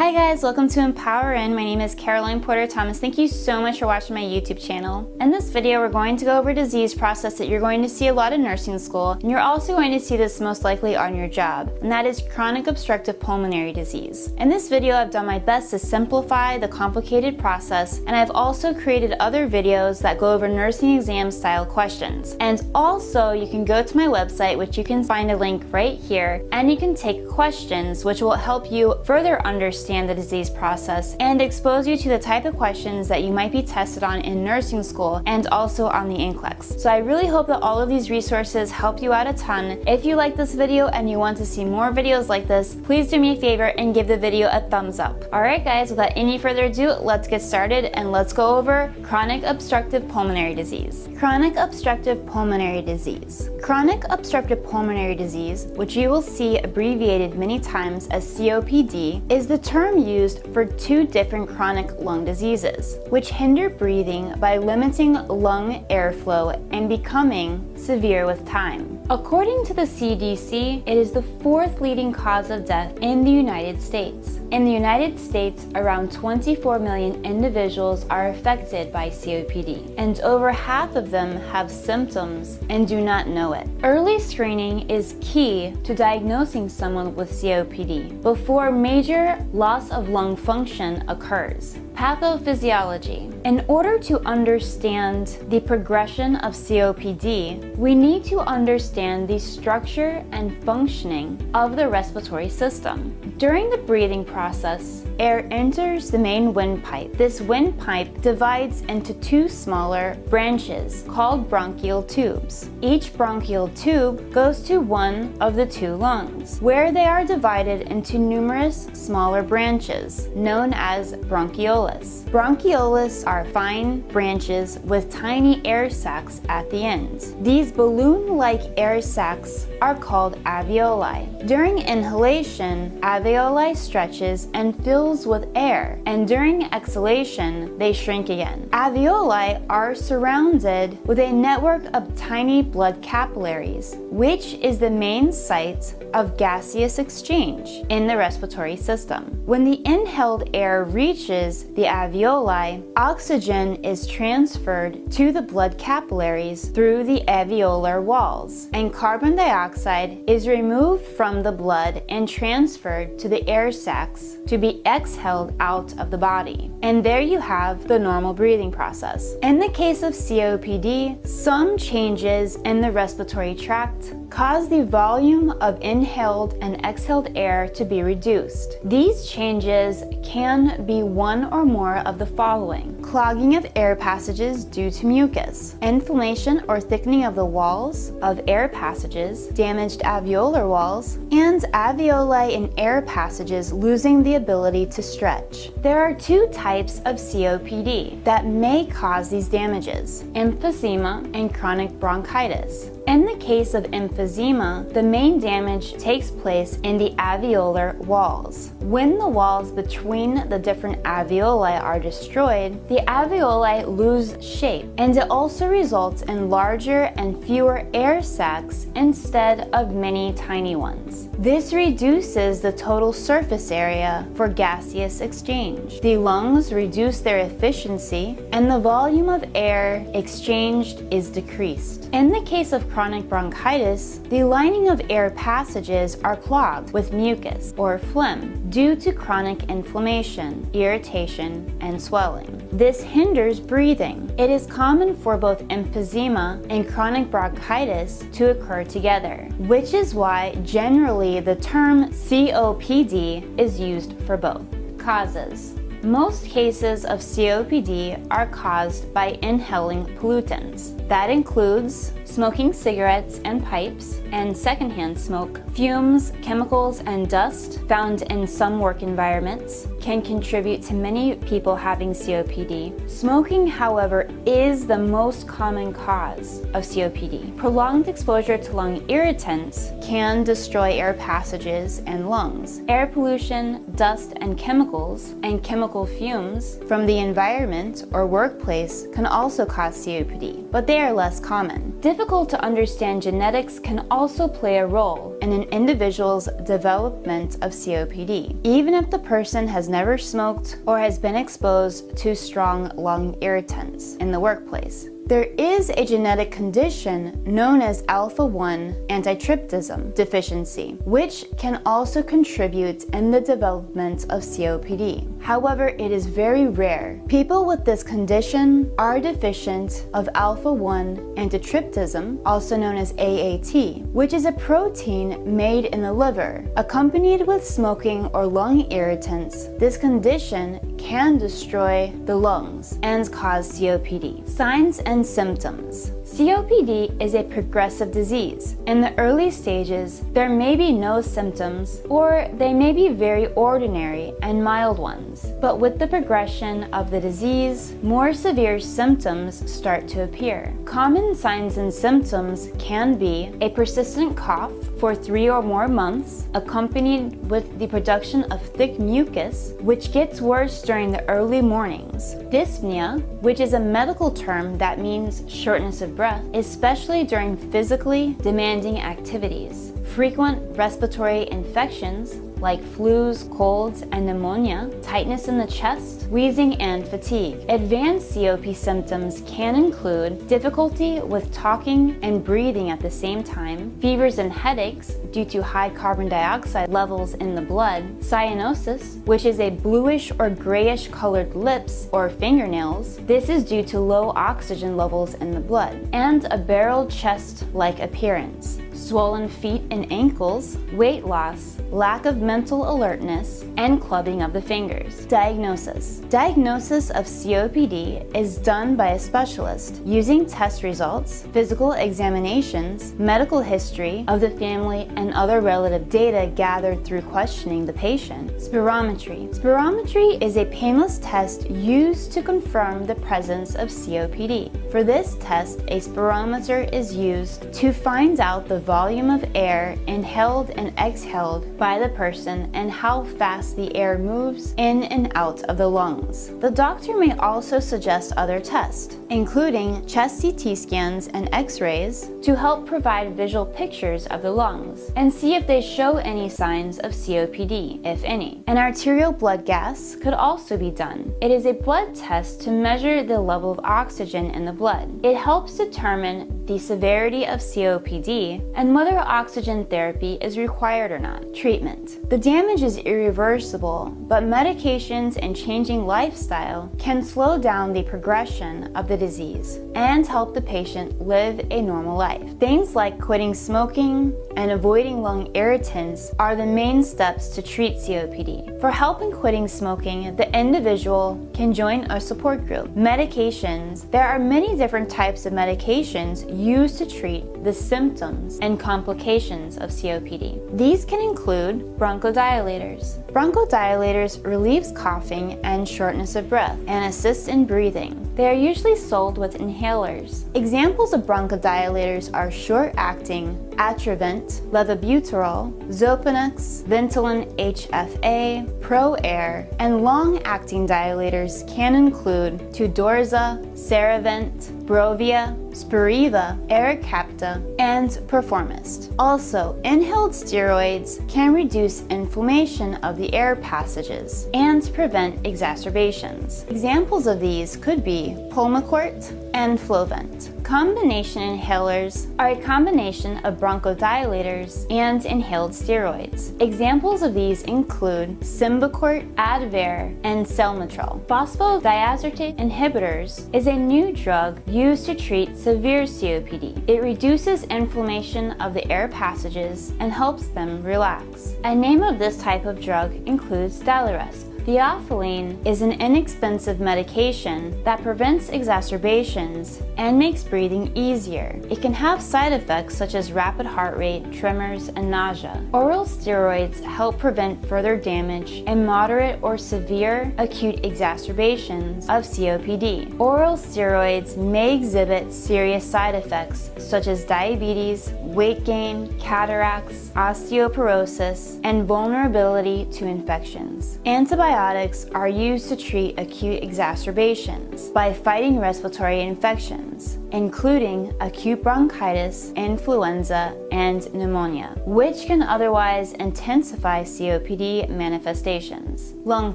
Hi guys, welcome to Empower In. My name is Caroline Porter Thomas. Thank you so much for watching my YouTube channel. In this video, we're going to go over a disease process that you're going to see a lot in nursing school, and you're also going to see this most likely on your job, and that is chronic obstructive pulmonary disease. In this video, I've done my best to simplify the complicated process, and I've also created other videos that go over nursing exam style questions. And also, you can go to my website, which you can find a link right here, and you can take questions, which will help you further understand the disease process and expose you to the type of questions that you might be tested on in nursing school and also on the NCLEX. So I really hope that all of these resources help you out a ton. If you like this video and you want to see more videos like this, please do me a favor and give the video a thumbs up. Alright guys, without any further ado, let's get started and let's go over chronic obstructive pulmonary disease. Chronic obstructive pulmonary disease. Chronic obstructive pulmonary disease, which you will see abbreviated many times as COPD, is the term used for two different chronic lung diseases, which hinder breathing by limiting lung airflow and becoming severe with time. According to the CDC, it is the fourth leading cause of death in the United States. In the United States, around 24 million individuals are affected by COPD, and over half of them have symptoms and do not know it. Early screening is key to diagnosing someone with COPD before major loss of lung function occurs. Pathophysiology. In order to understand the progression of COPD, we need to understand the structure and functioning of the respiratory system. During the breathing process, air enters the main windpipe. This windpipe divides into two smaller branches called bronchial tubes. Each bronchial tube goes to one of the two lungs, where they are divided into numerous smaller branches, known as bronchioles. Bronchioles are fine branches with tiny air sacs at the end. These balloon-like air sacs are called alveoli. During inhalation, alveoli stretches and fills with air, and during exhalation, they shrink again. Alveoli are surrounded with a network of tiny blood capillaries, which is the main site of gaseous exchange in the respiratory system. When the inhaled air reaches the alveoli, oxygen is transferred to the blood capillaries through the alveolar walls, and carbon dioxide is removed from the blood and transferred to the air sacs to be exhaled out of the body. And there you have the normal breathing process. In the case of COPD, some changes in the respiratory tract cause the volume of inhaled and exhaled air to be reduced. These changes can be one or more of the following: clogging of air passages due to mucus, inflammation or thickening of the walls of air passages, damaged alveolar walls, and alveoli in air passages losing the ability to stretch. There are two types of COPD that may cause these damages: emphysema and chronic bronchitis. In the case of emphysema, the main damage takes place in the alveolar walls. When the walls between the different alveoli are destroyed, the alveoli lose shape, and it also results in larger and fewer air sacs instead of many tiny ones. This reduces the total surface area for gaseous exchange. The lungs reduce their efficiency, and the volume of air exchanged is decreased. In the case of chronic bronchitis, the lining of air passages are clogged with mucus or phlegm due to chronic inflammation, irritation, and swelling. This hinders breathing. It is common for both emphysema and chronic bronchitis to occur together, which is why generally the term COPD is used for both. Causes. Most cases of COPD are caused by inhaling pollutants. That includes smoking cigarettes and pipes, and secondhand smoke. Fumes, chemicals, and dust found in some work environments can contribute to many people having COPD. Smoking, however, is the most common cause of COPD. Prolonged exposure to lung irritants can destroy air passages and lungs. Air pollution, dust, and chemical fumes from the environment or workplace can also cause COPD, but they are less common. difficult to understand genetics can also play a role in an individual's development of COPD, even if the person has never smoked or has been exposed to strong lung irritants in the workplace. There is a genetic condition known as alpha-1 antitryptism deficiency, which can also contribute in the development of COPD. However, it is very rare. People with this condition are deficient of alpha-1 antitryptism, also known as AAT, which is a protein made in the liver. Accompanied with smoking or lung irritants, this condition can destroy the lungs and cause COPD. Signs and symptoms. COPD is a progressive disease. In the early stages, there may be no symptoms, or they may be very ordinary and mild ones. But with the progression of the disease, more severe symptoms start to appear. Common signs and symptoms can be a persistent cough for 3 or more months, accompanied with the production of thick mucus, which gets worse during the early mornings. Dyspnea, which is a medical term that means shortness of breath, especially during physically demanding activities. Frequent respiratory infections like flus, colds, and pneumonia, tightness in the chest, wheezing, and fatigue. Advanced COPD symptoms can include difficulty with talking and breathing at the same time, fevers and headaches due to high carbon dioxide levels in the blood, cyanosis, which is a bluish or grayish colored lips or fingernails. This is due to low oxygen levels in the blood, and a barreled chest-like appearance. Swollen feet and ankles, weight loss, lack of mental alertness, and clubbing of the fingers. Diagnosis. Diagnosis of COPD is done by a specialist using test results, physical examinations, medical history of the family, and other relative data gathered through questioning the patient. Spirometry. Spirometry is a painless test used to confirm the presence of COPD. For this test, a spirometer is used to find out the volume of air inhaled and exhaled by the person and how fast the air moves in and out of the lungs. The doctor may also suggest other tests, including chest CT scans and X-rays, to help provide visual pictures of the lungs and see if they show any signs of COPD, if any. An arterial blood gas could also be done. It is a blood test to measure the level of oxygen in the blood. It helps determine the severity of COPD and whether oxygen therapy is required or not. Treatment. The damage is irreversible, but medications and changing lifestyle can slow down the progression of the disease and help the patient live a normal life. Things like quitting smoking and avoiding lung irritants are the main steps to treat COPD. For help in quitting smoking, the individual can join a support group. Medications. There are many different types of medications used to treat the symptoms and complications of COPD. These can include bronchodilators. Bronchodilators relieves coughing and shortness of breath and assist in breathing. They are usually sold with inhalers. Examples of bronchodilators are short-acting Atrovent, levobuterol, Xopenex, Ventolin HFA, ProAir, and long-acting dilators can include Tudorza, Ceravent, Brovia, Spiriva, Aericapta, and Performist. Also, inhaled steroids can reduce inflammation of the air passages and prevent exacerbations. Examples of these could be Pulmicort and Flovent. Combination inhalers are a combination of bronchodilators and inhaled steroids. Examples of these include Symbicort, Advair, and Selmatrol. Phosphodiazepate inhibitors is a new drug used to treat severe COPD. It reduces inflammation of the air passages and helps them relax. A name of this type of drug includes Daliresp. Theophylline is an inexpensive medication that prevents exacerbations and makes breathing easier. It can have side effects such as rapid heart rate, tremors, and nausea. Oral steroids help prevent further damage and moderate or severe acute exacerbations of COPD. Oral steroids may exhibit serious side effects such as diabetes, weight gain, cataracts, osteoporosis, and vulnerability to infections. Antibiotics are used to treat acute exacerbations by fighting respiratory infections. including acute bronchitis, influenza, and pneumonia, which can otherwise intensify COPD manifestations. Lung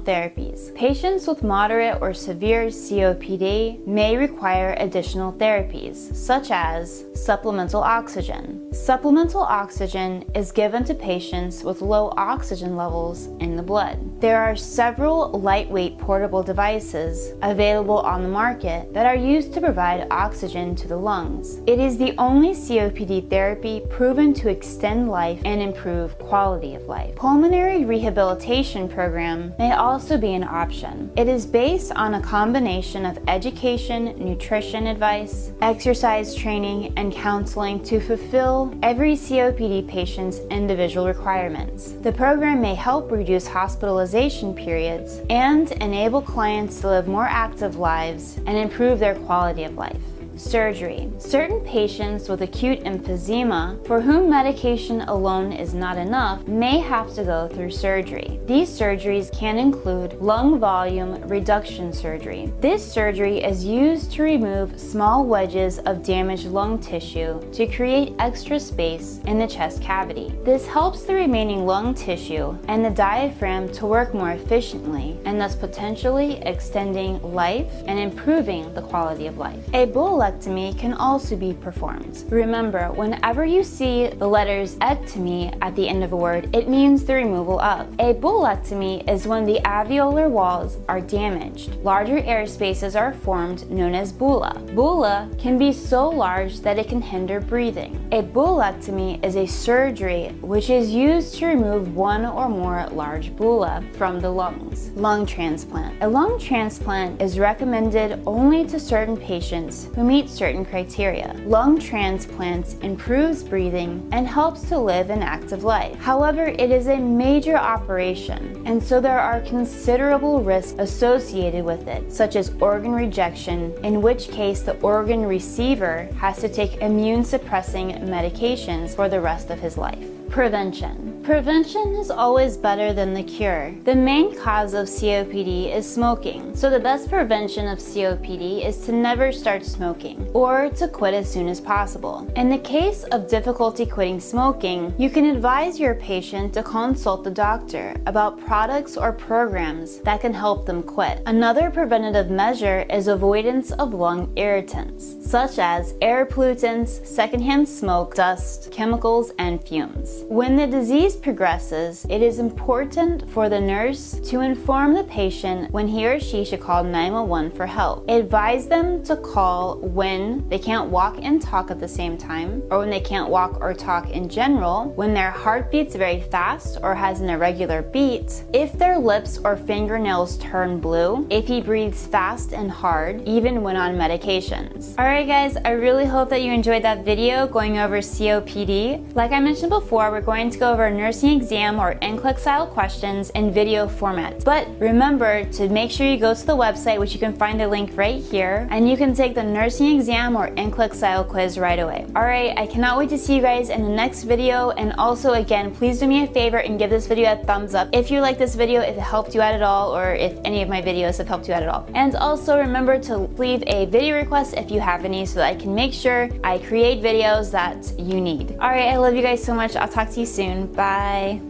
therapies. Patients with moderate or severe COPD may require additional therapies, such as supplemental oxygen. Supplemental oxygen is given to patients with low oxygen levels in the blood. There are several lightweight portable devices available on the market that are used to provide oxygen to the lungs. It is the only COPD therapy proven to extend life and improve quality of life. Pulmonary rehabilitation program may also be an option. It is based on a combination of education, nutrition advice, exercise training, and counseling to fulfill every COPD patient's individual requirements. The program may help reduce hospitalization periods and enable clients to live more active lives and improve their quality of life. Surgery. Certain patients with acute emphysema, for whom medication alone is not enough, may have to go through surgery. These surgeries can include lung volume reduction surgery. This surgery is used to remove small wedges of damaged lung tissue to create extra space in the chest cavity. This helps the remaining lung tissue and the diaphragm to work more efficiently, and thus potentially extending life and improving the quality of life. A bull can also be performed. Remember, whenever you see the letters ectomy at the end of a word, it means the removal of. A bullectomy is when the alveolar walls are damaged. Larger air spaces are formed, known as bulla. Bulla can be so large that it can hinder breathing. A bullectomy is a surgery which is used to remove one or more large bulla from the lungs. Lung transplant. A lung transplant is recommended only to certain patients who meet certain criteria. Lung transplants improves breathing and helps to live an active life. However, it is a major operation, and so there are considerable risks associated with it, such as organ rejection, in which case the organ receiver has to take immune suppressing medications for the rest of his life. Prevention. Prevention is always better than the cure. The main cause of COPD is smoking, so the best prevention of COPD is to never start smoking or to quit as soon as possible. In the case of difficulty quitting smoking, you can advise your patient to consult the doctor about products or programs that can help them quit. Another preventative measure is avoidance of lung irritants, such as air pollutants, secondhand smoke, dust, chemicals, and fumes. When the disease progresses, it is important for the nurse to inform the patient when he or she should call 911 for help. Advise them to call when they can't walk and talk at the same time, or when they can't walk or talk in general, when their heart beats very fast or has an irregular beat, if their lips or fingernails turn blue, if he breathes fast and hard, even when on medications. Alright guys, I really hope that you enjoyed that video going over COPD. Like I mentioned before, we're going to go over a nursing exam or NCLEX style questions in video format. But remember to make sure you go to the website, which you can find a link right here, and you can take the nursing exam or NCLEX style quiz right away. Alright, I cannot wait to see you guys in the next video, and also again, please do me a favor and give this video a thumbs up if you like this video, if it helped you out at all, or if any of my videos have helped you out at all. And also remember to leave a video request if you have any so that I can make sure I create videos that you need. Alright, I love you guys so much. I'll talk to you soon. Bye.